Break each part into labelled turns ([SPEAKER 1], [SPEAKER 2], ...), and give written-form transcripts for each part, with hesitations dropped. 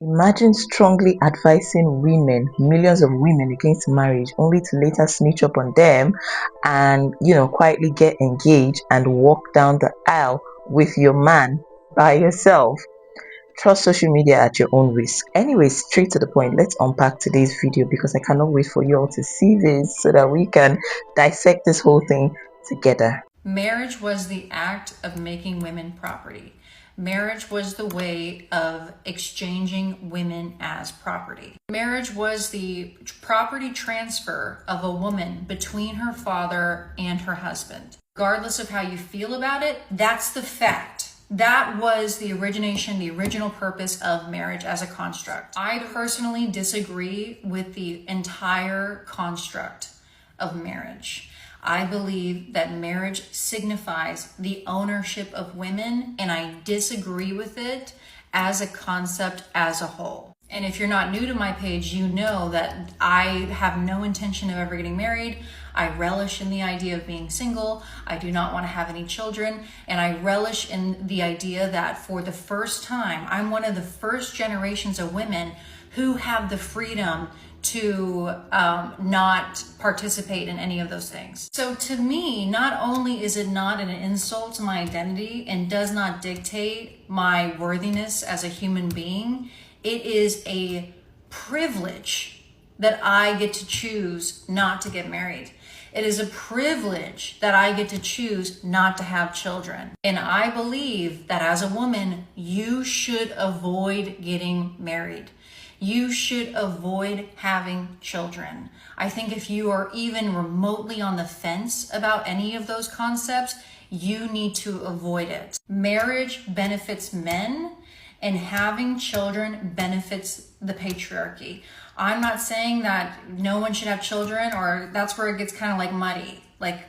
[SPEAKER 1] Imagine strongly advising women, millions of women against marriage, only to later snitch up on them and, quietly get engaged and walk down the aisle with your man by yourself. Trust social media at your own risk. Anyway, straight to the point, let's unpack today's video because I cannot wait for you all to see this so that we can dissect this whole thing together.
[SPEAKER 2] Marriage was the act of making women property. Marriage was the way of exchanging women as property. Marriage was the property transfer of a woman between her father and her husband. Regardless of how you feel about it, that's the fact. That was the original purpose of marriage as a construct. I personally disagree with the entire construct of marriage. I believe that marriage signifies the ownership of women, and I disagree with it as a concept as a whole. And if you're not new to my page, you know that I have no intention of ever getting married. I relish in the idea of being single. I do not want to have any children. And I relish in the idea that for the first time, I'm one of the first generations of women who have the freedom to not participate in any of those things. So to me, not only is it not an insult to my identity and does not dictate my worthiness as a human being, it is a privilege that I get to choose not to get married. It is a privilege that I get to choose not to have children. And I believe that as a woman, you should avoid getting married. You should avoid having children. I think if you are even remotely on the fence about any of those concepts, you need to avoid it. Marriage benefits men, and having children benefits the patriarchy. I'm not saying that no one should have children, or that's where it gets kind of like muddy. Like,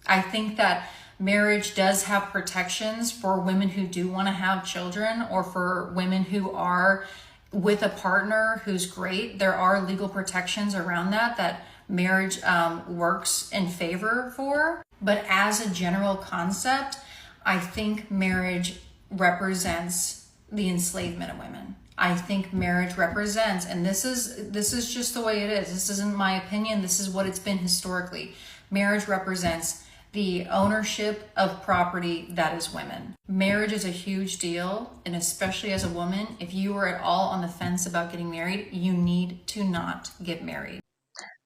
[SPEAKER 2] I think that marriage does have protections for women who do want to have children, or for women who are with a partner who's great. There are legal protections around that marriage works in favor for. But as a general concept, I think marriage represents the enslavement of women. I think marriage represents, and this is just the way it is. This isn't my opinion. This is what it's been historically. Marriage represents the ownership of property that is women. Marriage is a huge deal, and especially as a woman, if you are at all on the fence about getting married, you need to not get married.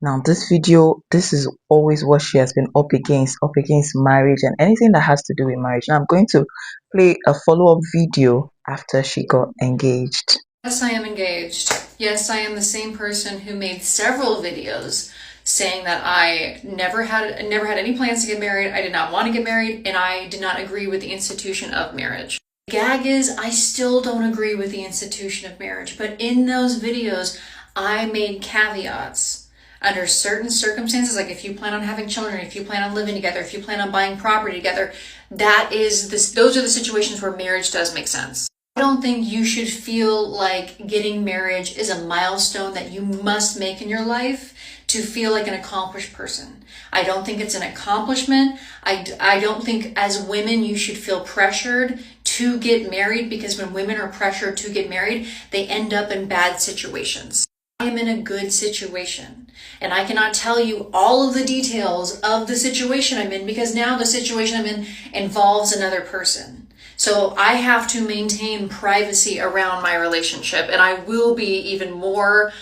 [SPEAKER 1] Now, this is always what she has been up against marriage and anything that has to do with marriage. Now, I'm going to play a follow-up video after she got engaged.
[SPEAKER 2] Yes, I am engaged. Yes, I am the same person who made several videos saying that I never had any plans to get married, I did not want to get married, and I did not agree with the institution of marriage. The gag is, I still don't agree with the institution of marriage, but in those videos, I made caveats. Under certain circumstances, like if you plan on having children, if you plan on living together, if you plan on buying property together, those are the situations where marriage does make sense. I don't think you should feel like getting marriage is a milestone that you must make in your life to feel like an accomplished person. I don't think it's an accomplishment. I don't think as women you should feel pressured to get married, because when women are pressured to get married, they end up in bad situations. I am in a good situation, and I cannot tell you all of the details of the situation I'm in because now the situation I'm in involves another person. So I have to maintain privacy around my relationship, and I will be even more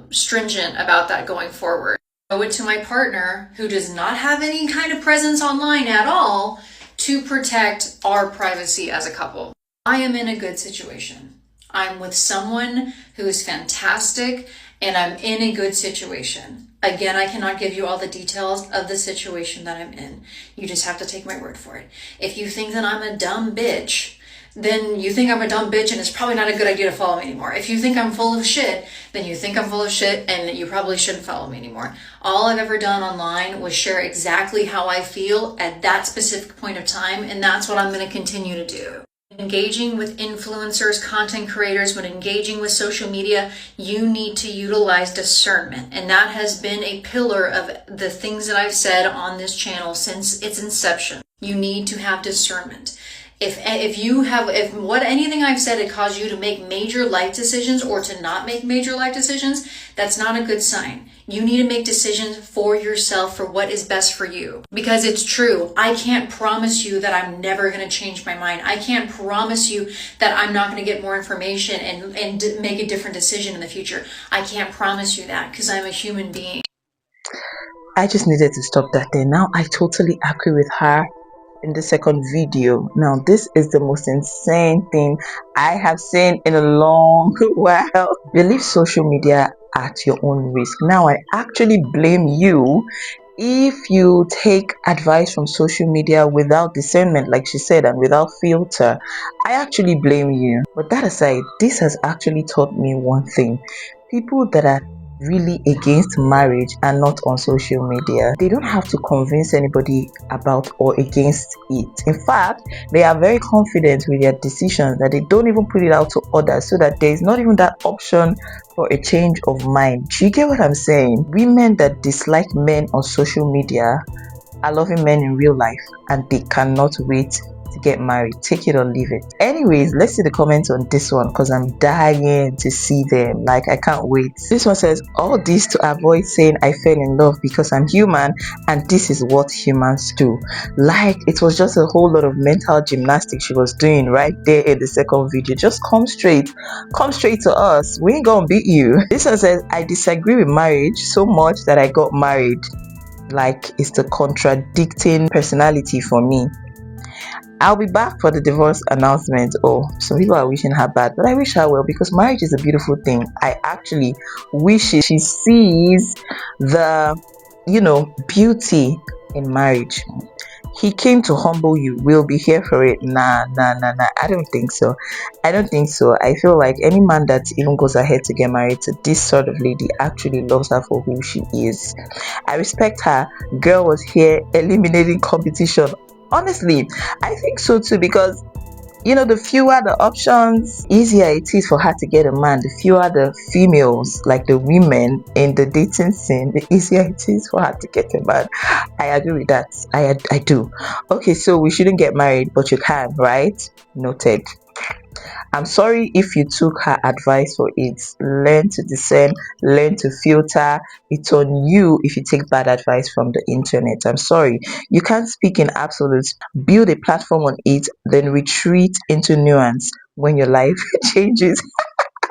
[SPEAKER 2] stringent about that going forward. I owe it to my partner, who does not have any kind of presence online at all, to protect our privacy as a couple. I am in a good situation. I'm with someone who is fantastic, and I'm in a good situation. Again, I cannot give you all the details of the situation that I'm in. You just have to take my word for it. If you think that I'm a dumb bitch, then you think I'm a dumb bitch, and it's probably not a good idea to follow me anymore. If you think I'm full of shit, then you think I'm full of shit, and you probably shouldn't follow me anymore. All I've ever done online was share exactly how I feel at that specific point of time, and that's what I'm going to continue to do. Engaging with influencers, content creators, when engaging with social media, you need to utilize discernment. And that has been a pillar of the things that I've said on this channel since its inception. You need to have discernment. If what anything I've said had caused you to make major life decisions or to not make major life decisions, that's not a good sign. You need to make decisions for yourself for what is best for you. Because it's true, I can't promise you that I'm never going to change my mind. I can't promise you that I'm not going to get more information and make a different decision in the future. I can't promise you that because I'm a human being.
[SPEAKER 1] I just needed to stop that there. Now I totally agree with her in the second video. Now this is the most insane thing I have seen in a long while. You leave social media at your own risk. Now I actually blame you if you take advice from social media without discernment, like she said, and without filter. I actually blame you. But that aside, this has actually taught me one thing. People that are really against marriage and not on social media, they don't have to convince anybody about or against it. In fact, they are very confident with their decisions that they don't even put it out to others, so that there is not even that option for a change of mind. Do you get what I'm saying? Women that dislike men on social media are loving men in real life, and they cannot wait to get married. Take it or leave it. Anyways, let's see the comments on this one, because I'm dying to see them. Like, I can't wait. This one says, all this to avoid saying I fell in love because I'm human and this is what humans do. Like, it was just a whole lot of mental gymnastics she was doing right there in the second video. Just come straight to us. We ain't gonna beat you. This one says, I disagree with marriage so much that I got married. Like, it's the contradicting personality for me. I'll be back for the divorce announcement. Oh, some people are wishing her bad, but I wish her well, because marriage is a beautiful thing. I actually wish she sees the, beauty in marriage. He came to humble you. We'll be here for it. Nah. I don't think so. I feel like any man that even goes ahead to get married to this sort of lady actually loves her for who she is. I respect her. Girl was here eliminating competition. Honestly, I think so too, because the fewer the options, easier it is for her to get a man. The fewer the females, like the women in the dating scene, the easier it is for her to get a man. I agree with that. I do. Okay, so we shouldn't get married, but you can, right? Noted. I'm sorry if you took her advice for it. Learn to discern, learn to filter. It's on you if you take bad advice from the internet. I'm sorry. You can't speak in absolutes. Build a platform on it, then retreat into nuance when your life changes.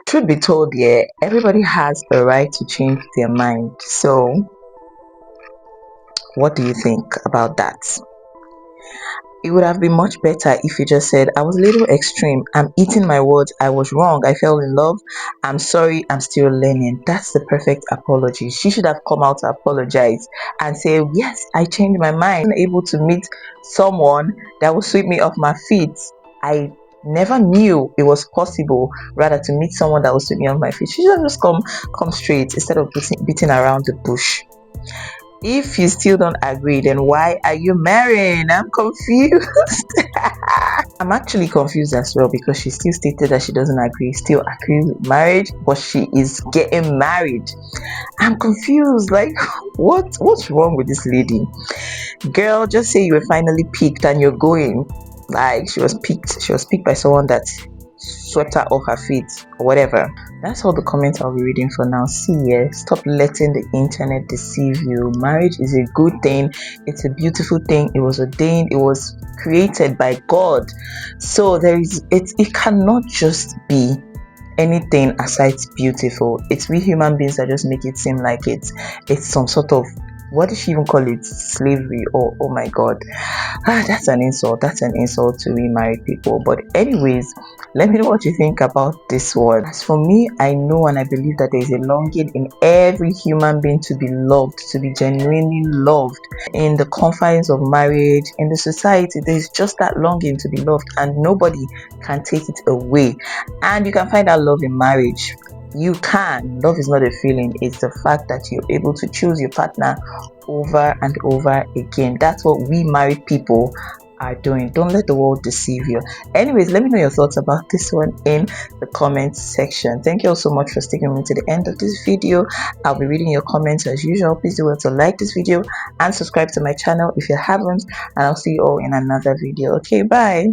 [SPEAKER 1] Truth be told, yeah, everybody has a right to change their mind. So, what do you think about that? It would have been much better if you just said, I was a little extreme. I'm eating my words. I was wrong. I fell in love. I'm sorry. I'm still learning. That's the perfect apology. She should have come out to apologize and say, yes, I changed my mind. I'm able to meet someone that will sweep me off my feet. I never knew it was possible, rather, to meet someone that will sweep me off my feet. She should have just come straight instead of beating around the bush. If you still don't agree, then why are you marrying? I'm confused. I'm actually confused as well, because she still stated that she doesn't agree, still agrees with marriage, but she is getting married. I'm confused. Like, what's wrong with this lady? Girl, just say you were finally picked and you're going. Like, she was picked by someone that swept her off her feet or whatever. That's all the comments I'll be reading for now. See, stop letting the internet deceive you. Marriage is a good thing. It's a beautiful thing. It was ordained. It was created by God. So it cannot just be anything aside beautiful. It's we human beings that just make it seem like it's some sort of, what did she even call it, slavery? Oh my god. That's an insult to we married people. But anyways, let me know what you think about this one. As for me, I know and I believe that there is a longing in every human being to be loved, to be genuinely loved. In the confines of marriage, in the society, there's just that longing to be loved, and nobody can take it away. And you can find that love in marriage. You can. Love is not a feeling. It's the fact that you're able to choose your partner over and over again. That's what we married people are doing. Don't let the world deceive you. Anyways, let me know your thoughts about this one in the comments section. Thank you all so much for sticking with me to the end of this video. I'll be reading your comments as usual. Please do well to like this video and subscribe to my channel if you haven't, and I'll see you all in another video. Okay, bye.